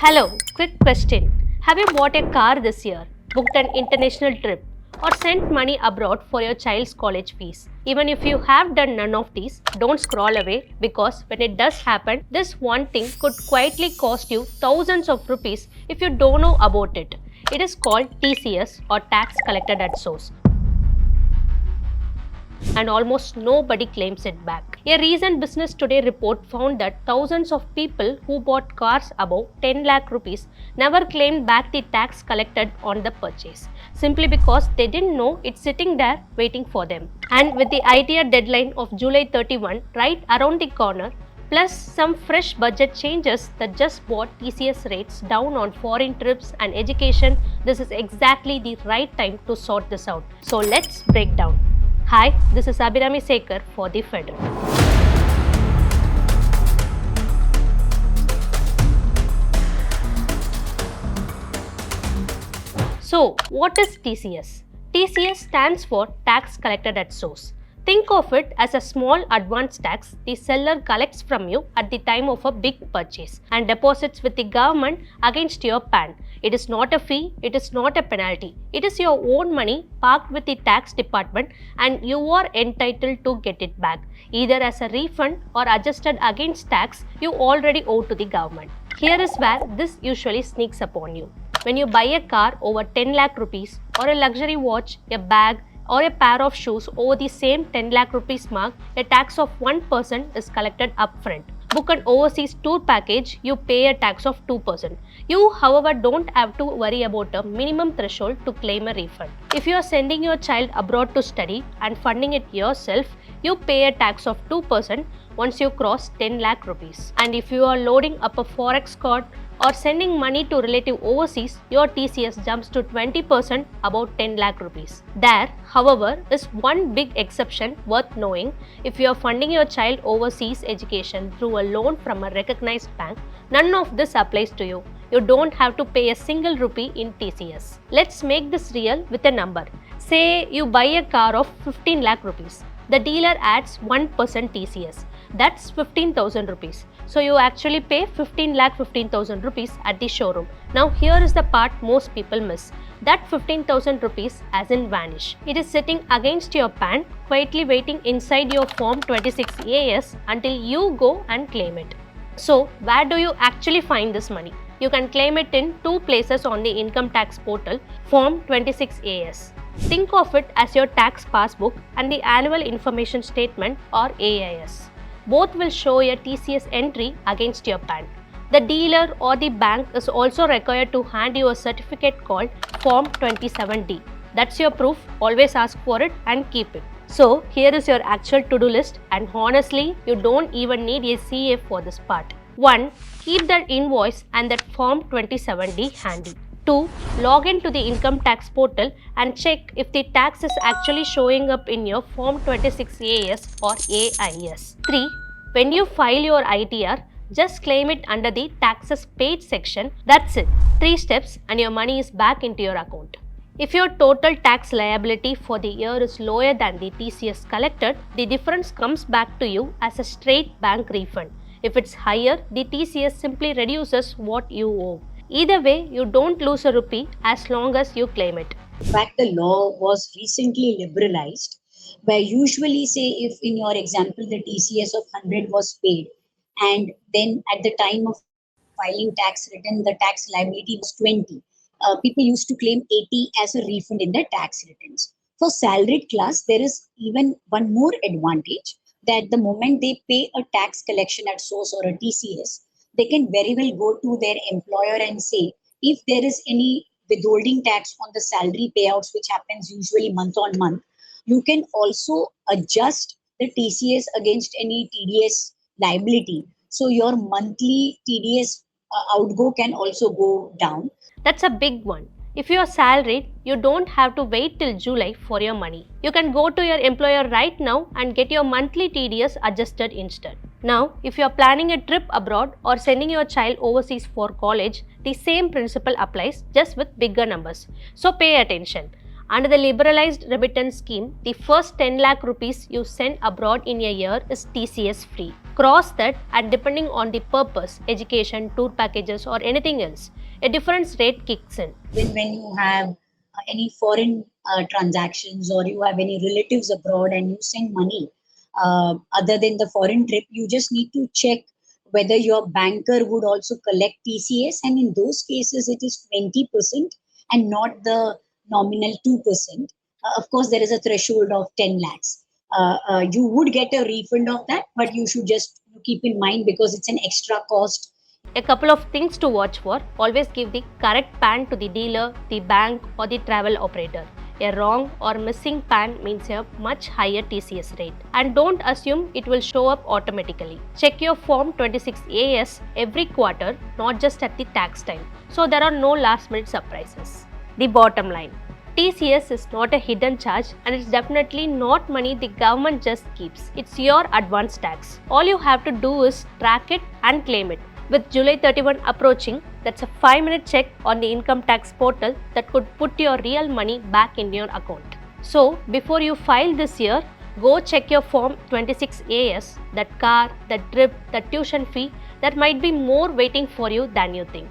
Hello, quick question. Have you bought a car this year, booked an international trip, or sent money abroad for your child's college fees? Even if you have done none of these, don't scroll away because when it does happen, this one thing could quietly cost you thousands of rupees if you don't know about it. It is called TCS or tax collected at source, and almost nobody claims it back. A recent Business Today report found that thousands of people who bought cars above 10 lakh rupees never claimed back the tax collected on the purchase, simply because they didn't know it's sitting there waiting for them. And with the ITR deadline of July 31 right around the corner, plus some fresh budget changes that just brought TCS rates down on foreign trips and education, this is exactly the right time to sort this out. So let's break down. Hi, this is Abhirami Sekar for TheFederal. So, what is TCS? TCS stands for Tax Collected at Source. Think of it as a small advance tax the seller collects from you at the time of a big purchase and deposits with the government against your PAN. It is not a fee, it is not a penalty. It is your own money parked with the tax department and you are entitled to get it back, either as a refund or adjusted against tax you already owe to the government. Here is where this usually sneaks upon you. When you buy a car over 10 lakh rupees or a luxury watch, a bag, or a pair of shoes over the same 10 lakh rupees mark, a tax of 1% is collected upfront. Book an overseas tour package, you pay a tax of 2%. You, however, don't have to worry about a minimum threshold to claim a refund. If you are sending your child abroad to study and funding it yourself, you pay a tax of 2% once you cross 10 lakh rupees. And if you are loading up a forex card or sending money to relative overseas, your TCS jumps to 20% about 10 lakh rupees. There, however, is one big exception worth knowing. If you are funding your child overseas education through a loan from a recognized bank, none of this applies to you. You don't have to pay a single rupee in TCS. Let's make this real with a number. Say you buy a car of 15 lakh rupees. The dealer adds 1% TCS. That's 15,000 rupees. So you actually pay 15,15,000 rupees at the showroom. Now here is the part most people miss. That 15,000 rupees hasn't vanished. It is sitting against your PAN, quietly waiting inside your Form 26AS until you go and claim it. So where do you actually find this money? You can claim it in two places on the income tax portal, Form 26AS. Think of it as your tax passbook and the annual information statement or AIS. Both will show a TCS entry against your PAN. The dealer or the bank is also required to hand you a certificate called Form 27D. That's your proof, always ask for it and keep it. So here is your actual to-do list, and honestly, you don't even need a CA for this part. 1. Keep that invoice and that Form 27D handy. 2. Log in to the income tax portal and check if the tax is actually showing up in your Form 26AS or AIS. 3. When you file your ITR, just claim it under the taxes paid section. That's it. 3 steps and your money is back into your account. If your total tax liability for the year is lower than the TCS collected, the difference comes back to you as a straight bank refund. If it's higher, the TCS simply reduces what you owe. Either way, you don't lose a rupee as long as you claim it. In fact, the law was recently liberalized, where usually, say, if in your example the TCS of 100 was paid, and then at the time of filing tax return, the tax liability was 20. People used to claim 80 as a refund in their tax returns. For salaried class, there is even one more advantage, that the moment they pay a tax collection at source or a TCS, they can very well go to their employer and say, if there is any withholding tax on the salary payouts, which happens usually month on month, you can also adjust the TCS against any TDS liability. So your monthly TDS outgo can also go down. That's a big one. If you are salaried, you don't have to wait till July for your money. You can go to your employer right now and get your monthly TDS adjusted instant. Now, if you are planning a trip abroad or sending your child overseas for college, the same principle applies, just with bigger numbers. So pay attention. Under the liberalized remittance scheme, the first 10 lakh rupees you send abroad in a year is TCS free. Cross that, and depending on the purpose, education, tour packages, or anything else, a different rate kicks in. When you have any foreign transactions, or you have any relatives abroad and you send money other than the foreign trip, you just need to check whether your banker would also collect TCS, and in those cases it is 20% and not the nominal 2%. Of course, there is a threshold of 10 lakhs. You would get a refund of that, but you should just keep in mind because it's an extra cost. A couple of things to watch for: always give the correct PAN to the dealer, the bank, or the travel operator. A wrong or missing PAN means a much higher TCS rate. And don't assume it will show up automatically. Check your Form 26AS every quarter, not just at the tax time, so there are no last minute surprises. The bottom line: TCS is not a hidden charge, and it's definitely not money the government just keeps. It's your advance tax. All you have to do is track it and claim it. With July 31 approaching, that's a 5-minute check on the income tax portal that could put your real money back in your account. So, before you file this year, go check your Form 26AS, that car, that trip, that tuition fee. There might be more waiting for you than you think.